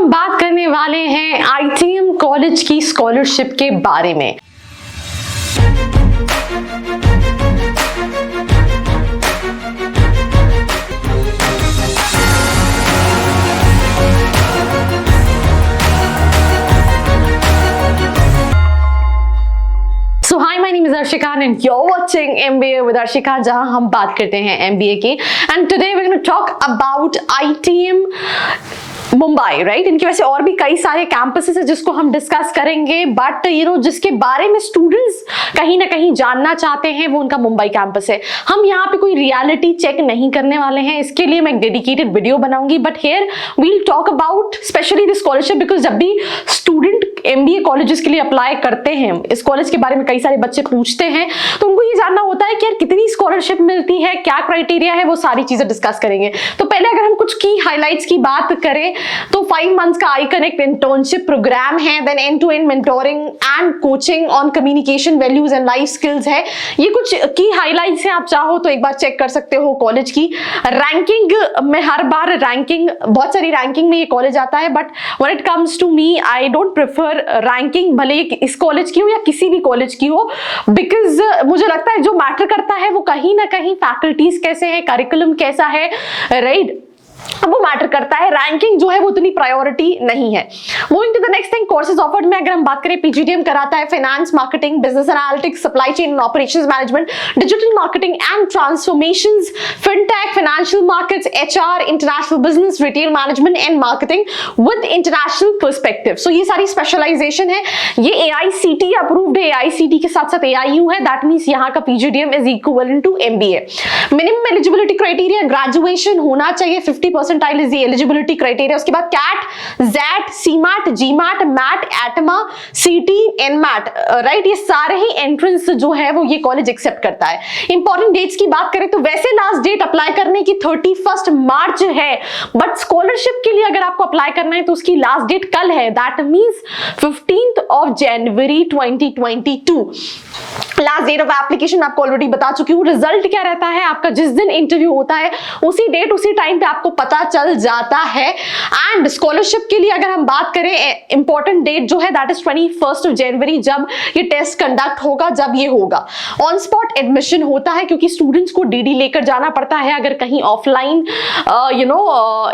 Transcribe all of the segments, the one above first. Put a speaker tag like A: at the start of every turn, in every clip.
A: हम बात करने वाले हैं आईटीएम कॉलेज की स्कॉलरशिप के बारे में। Hi, my name is Arshika and you're watching MBA with Arshika, जहां हम बात करते हैं MBA की। And today we're going to talk about ITM Mumbai, right. इनके वैसे और भी कई सारे कैंपसेस है जिसको हम डिस्कस करेंगे, बट जिसके बारे में स्टूडेंट्स कहीं ना कहीं जानना चाहते हैं वो उनका मुंबई कैंपस है। हम यहाँ पे कोई रियलिटी चेक नहीं करने वाले हैं, इसके लिए मैं एक डेडिकेटेड वीडियो बनाऊंगी, but here we'll talk about specially this scholarship, because जब भी स्टूडेंट MBA कॉलेजेस के लिए अप्लाई करते हैं, इस कॉलेज के बारे में कई सारे बच्चे पूछते हैं, तो उनको ये जानना होता है कि यार कितनी स्कॉलरशिप मिलती है, क्या क्राइटेरिया है, वो सारी चीजें डिस्कस करेंगे। तो पहले अगर हम कुछ की हाईलाइट्स की बात करें तो 5 मंथ्स का iConnect इंटर्नशिप प्रोग्राम है, then end to end mentoring and coaching on communication values and life skills है। ये कुछ की हाईलाइट्स हैं, आप चाहो तो एक बार चेक कर सकते हो। कॉलेज की रैंकिंग में हर बार रैंकिंग, बहुत सारी रैंकिंग में ये कॉलेज आता है, but when it comes to me I don't prefer ranking, भले इस कॉलेज की हो या किसी भी कॉलेज की हो, बिकॉज मुझे लगता है जो मैटर करता है वो कहीं ना कहीं फैकल्टीज कैसे है, करिकुलम कैसा है, राइट, वो मैटर करता है। रैंकिंग जो है वो उतनी प्रायोरिटी नहीं है। Moving to the next thing, courses offered में अगर हम बात करें, PGDM कराता है finance, marketing, business analytics, supply chain and operations management, digital marketing and transformations, fintech, financial markets, HR, international business, retail management and marketing with international perspective. So ये सारी specialisation है। ये AICTE अप्रूव्ड है, AICTE के साथ साथ AIU है, that means यहाँ का PGDM is equivalent to MBA। Minimum eligibility criteria graduation होना चाहिए, 50% इज द एलिजिबिलिटी क्राइटेरिया। उसके बाद CAT, ZET, CMAT, GMAT, MAT, ATMA, CT, NMAT, right, ये सारे ही एंट्रेंस जो है वो ये कॉलेज एक्सेप्ट करता है। इंपॉर्टेंट डेट्स की बात करें तो वैसे लास्ट डेट अप्लाई करने की 31 मार्च है, बट स्कॉलरशिप के लिए अगर आपको अप्लाई करना है तो उसकी लास्ट डेट कल है, that means 15 January 2022। Last date of application आपको ऑलरेडी बता चुकी हूँ। रिजल्ट क्या रहता है आपका, जिस दिन इंटरव्यू होता है उसी डेट उसी टाइम पे आपको पता चल जाता है। एंड स्कॉलरशिप के लिए अगर हम बात करें, इंपॉर्टेंट डेट जो है दैट इज 21 जनवरी, जब ये टेस्ट कंडक्ट होगा, जब ये होगा। ऑन स्पॉट एडमिशन होता है क्योंकि स्टूडेंट्स को DD लेकर जाना पड़ता है अगर कहीं ऑफलाइन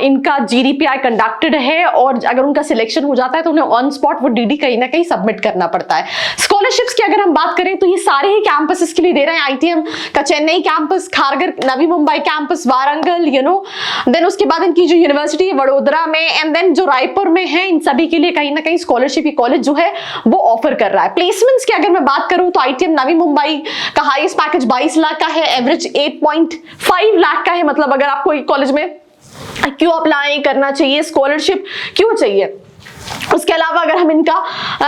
A: इनका GDPI कंडक्टेड है, और अगर उनका सिलेक्शन हो जाता है तो उन्हें ऑन स्पॉट वो DD कहीं ना कहीं सबमिट करना पड़ता है। स्कॉलरशिप्स की अगर हम बात करें तो ये सारे ही कैंपसेस के लिए दे रहे हैं। ITM का Chennai campus, Kharghar Navi Mumbai campus, Warangal, then उसके बाद इनकी जो यूनिवर्सिटी है वडोदरा में, एंड देन जो रायपुर में है, इन सभी के लिए कहीं ना कहीं स्कॉलरशिप ही कॉलेज जो है वो ऑफर कर रहा है। प्लेसमेंट्स की अगर मैं बात करूं तो ITM नवी मुंबई का हाईएस्ट पैकेज 22 लाख का है, एवरेज 8.5 लाख का है। मतलब अगर आपको एक कॉलेज में क्यों अप्लाई करना चाहिए, स्कॉलरशिप क्यों चाहिए। उसके अलावा अगर हम इनका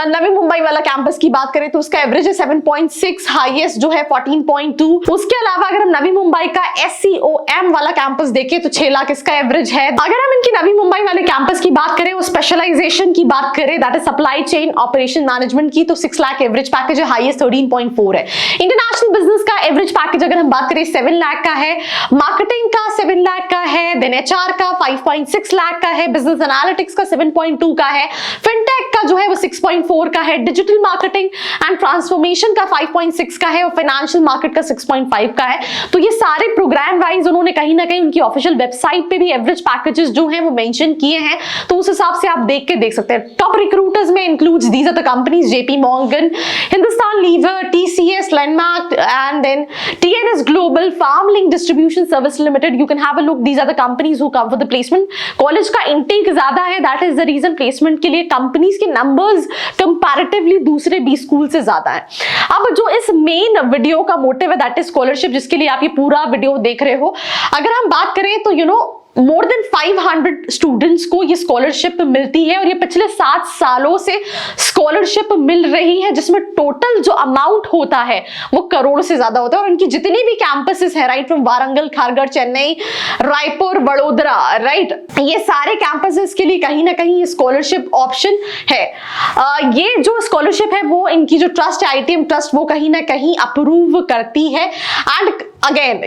A: नवी मुंबई वाला कैंपस की बात करें तो उसका एवरेज है 7.6, हाईएस्ट जो है 14.2। उसके अलावा अगर हम नवी मुंबई का SCOM वाला कैंपस देखें तो 6 लाख इसका एवरेज है। अगर हम इनकी नवी मुंबई वाले कैंपस की बात करें, वो स्पेशलाइजेशन की बात करें, that is supply chain operation management की, तो 6 लाख एवरेज पैकेज है, हाईएस्ट 13.4 है। इंटरनेशनल बिजनेस का एवरेज पैकेज अगर हम बात करें 7 लाख का है, मार्केटिंग का 7 लाख का है, देन HR का 5.6 लाख का है, बिजनेस एनालिटिक्स का 7.2 का है, फिनटेक का जो है वो 6.4 का है, डिजिटल मार्केटिंग एंड ट्रांसफॉर्मेशन का 5.6 का है, और फाइनेंशियल मार्केट का 6.5 का है। तो ये सारे प्रोग्राम वाइज उन्होंने कहीं ना कहीं उनकी ऑफिशियल वेबसाइट पे भी एवरेज पैकेजेस जो हैं वो मेंशन किए हैं, तो उस हिसाब से आप देख सकते हैं। टॉप रिक्रूटर्स में includes these are the companies JP Morgan, Hindustan Lever, TCS, Landmark and then TNS global, Pharmalink distribution service limited. You can have a look, these are the companies who come for the placement. College का intake ज्यादा है, that is the reason placement के लिए companies के numbers comparatively दूसरे B school से ज्यादा है। अब जो इस मेन वीडियो का मोटिव है दैट इज स्कॉलरशिप, जिसके लिए आप ये पूरा वीडियो देख रहे हो, अगर हम बात करें तो मोर देन 500 स्टूडेंट्स को ये स्कॉलरशिप मिलती है, और ये पिछले 7 सालों से स्कॉलरशिप मिल रही है, जिसमें टोटल जो अमाउंट होता है वो करोड़ से ज्यादा होता है। और इनकी जितनी भी कैंपसेस है, right from Warangal, Kharghar, Chennai, Raipur, Vadodara, right, ये सारे कैंपसेस के लिए कहीं ना कहीं स्कॉलरशिप ऑप्शन है। ये जो स्कॉलरशिप है वो इनकी जो ट्रस्ट है ITM ट्रस्ट, वो कहीं ना कहीं अप्रूव करती है। एंड अगेन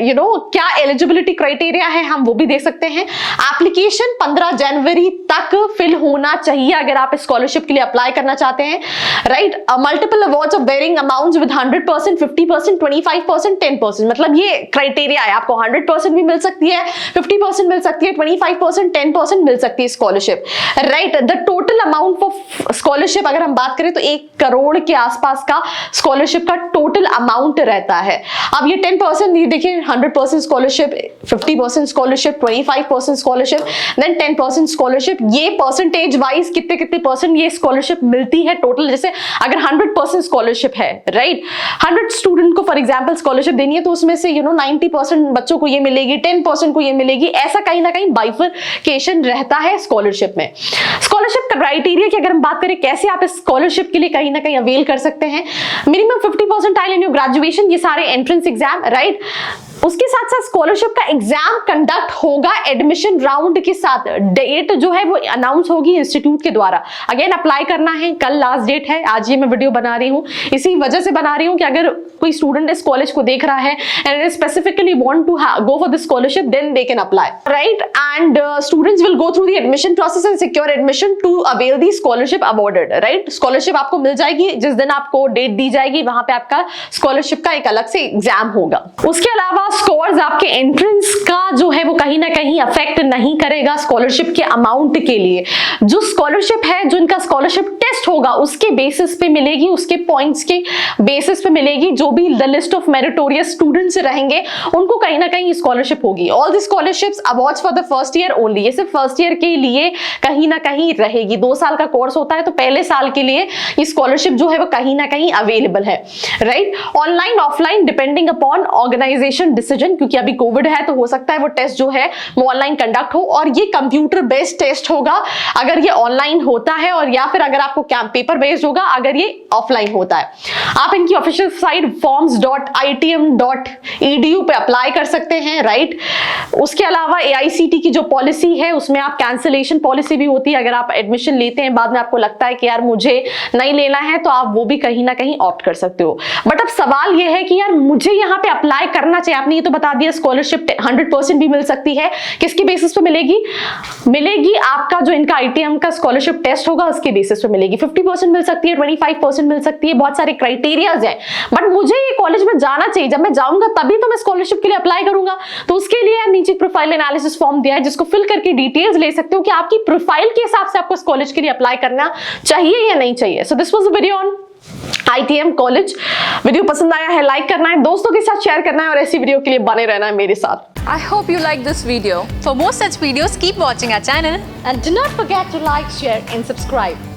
A: क्या एलिजिबिलिटी क्राइटेरिया है हम वो भी देख सकते हैं। एप्लीकेशन 15 जनवरी तक फिल होना चाहिए अगर आप स्कॉलरशिप के लिए अप्लाई करना चाहते हैं, right. Multiple awards of varying amounts with 100%, 50%, 25%, 10%, मतलब ये क्राइटेरिया है। आपको 100% भी मिल सकती है, 50% मिल सकती है, 25%, 10% मिल सकती है scholarship, right. The total amount of scholarship अगर हम बात करें तो 1 करोड़ के आसपास का स्कॉलरशिप का टोटल अमाउंट रहता है। अब ये 10% देखिए, 100% scholarship, 50% scholarship, 25% scholarship, then 10% scholarship, ये परसेंटेज वाइज कितने कितने परसेंट ये स्कॉलरशिप मिलती है टोटल। जैसे अगर 100% स्कॉलरशिप है, राइट, 100 स्टूडेंट को फॉर एग्जांपल स्कॉलरशिप देनी है तो उसमें से 90% बच्चों को ये मिलेगी, 10% को ये मिलेगी, ऐसा कहीं ना कहीं बाइफरकेशन रहता है स्कॉलरशिप में। स्कॉलरशिप क्राइटेरिया की अगर हम बात करें कैसे आप इस स्कॉलरशिप के लिए कहीं ना कहीं अवेल कर सकते हैं, मिनिमम 50% इन योर ग्रेजुएशन, ये सारे एंट्रेंस एग्जाम, राइट। उसके साथ साथ स्कॉलरशिप का एग्जाम कंडक्ट होगा एडमिशन राउंड के साथ। डेट जो है वो अनाउंस होगी इंस्टीट्यूट के द्वारा। अगेन अप्लाई करना है, कल लास्ट डेट है। आज ये मैं वीडियो बना रही हूँ इसी वजह से बना रही हूँ कि अगर कोई स्टूडेंट इस कॉलेज को देख रहा है and specifically want to go for this scholarship, then they can apply, right. And students will go through the admission process and secure admission to avail the scholarship awarded, right. Scholarship आपको मिल जाएगी जिस दिन आपको date दी जाएगी, वहां पे आपका स्कॉलरशिप का एक अलग से एग्जाम होगा। उसके अलावा स्कोर्स आपके एंट्रेंस का जो है वो कहीं ना कहीं अफेक्ट नहीं करेगा स्कॉलरशिप के अमाउंट के लिए। जो स्कॉलरशिप है, जो इनका स्कॉलरशिप टेस्ट होगा उसके बेसिस पे मिलेगी, उसके पॉइंट्स के बेसिस पे मिलेगी। जो भी the list of meritorious students रहेंगे उनको कहीं ना कहीं स्कॉलरशिप होगी। All the scholarships awards for the first year only, ये सिर्फ फर्स्ट ईयर के लिए कहीं ना कहीं रहेगी। 2 साल का कोर्स होता है तो पहले साल के लिए ये स्कॉलरशिप जो है वो कहीं ना कहीं अवेलेबल है, right. Online offline depending upon organisation decision, क्योंकि अभी कोविड है तो हो सकता है वो टेस्ट जो है वो ऑनलाइन कंडक्ट हो, और ये कंप्यूटर बेस्ड टेस्ट होगा अगर ये ऑनलाइन होता है, और या फिर अगर आपको पेपर बेस्ड होगा अगर ये ऑफलाइन होता है। आप इनकी ऑफिशियल साइट forms.itm.edu पे अप्लाई कर सकते हैं, राइट। उसके अलावा AICTE की जो पॉलिसी है उसमें आप कैंसिलेशन पॉलिसी भी होती है। अगर आप एडमिशन लेते हैं बाद में आपको लगता है कि यार मुझे नहीं लेना है, तो आप वो भी कहीं ना कहीं ऑप्ट कर सकते हो। बट अब सवाल ये है कि यार मुझे यहाँ पे अप्लाई करना चाहिए, आपने ये तो बता दिया स्कॉलरशिप 100% भी मिल सकती है, किसकी बेसिस पे मिलेगी? मिलेगी आपका जो इनका ITM का स्कॉलरशिप टेस्ट होगा उसके बेसिस पे मिलेगी। 50% मिल सकती है, 25% मिल सकती है, बहुत सारे क्राइटेरियाज हैं। बट मुझे ये कॉलेज में जाना चाहिए, जब मैं जाऊंगा तभी तो मैं स्कॉलरशिप के लिए अप्लाई करूंगा। तो उसके लिए नीचे प्रोफाइल एनालिसिस फॉर्म दिया है जिसको फिल करके डिटेल्स ले सकते हो कि आपकी प्रोफाइल के हिसाब से आपको इस कॉलेज के लिए अप्लाई करना चाहिए या नहीं चाहिए। So this was a video on ITM college. Video पसंद आया है लाइक करना है, दोस्तों के साथ शेयर करना है, और ऐसी वीडियो के लिए बने रहना है मेरे साथ।
B: I hope you like this video. For more such videos, keep watching our channel.
A: And do not forget to like, share and subscribe.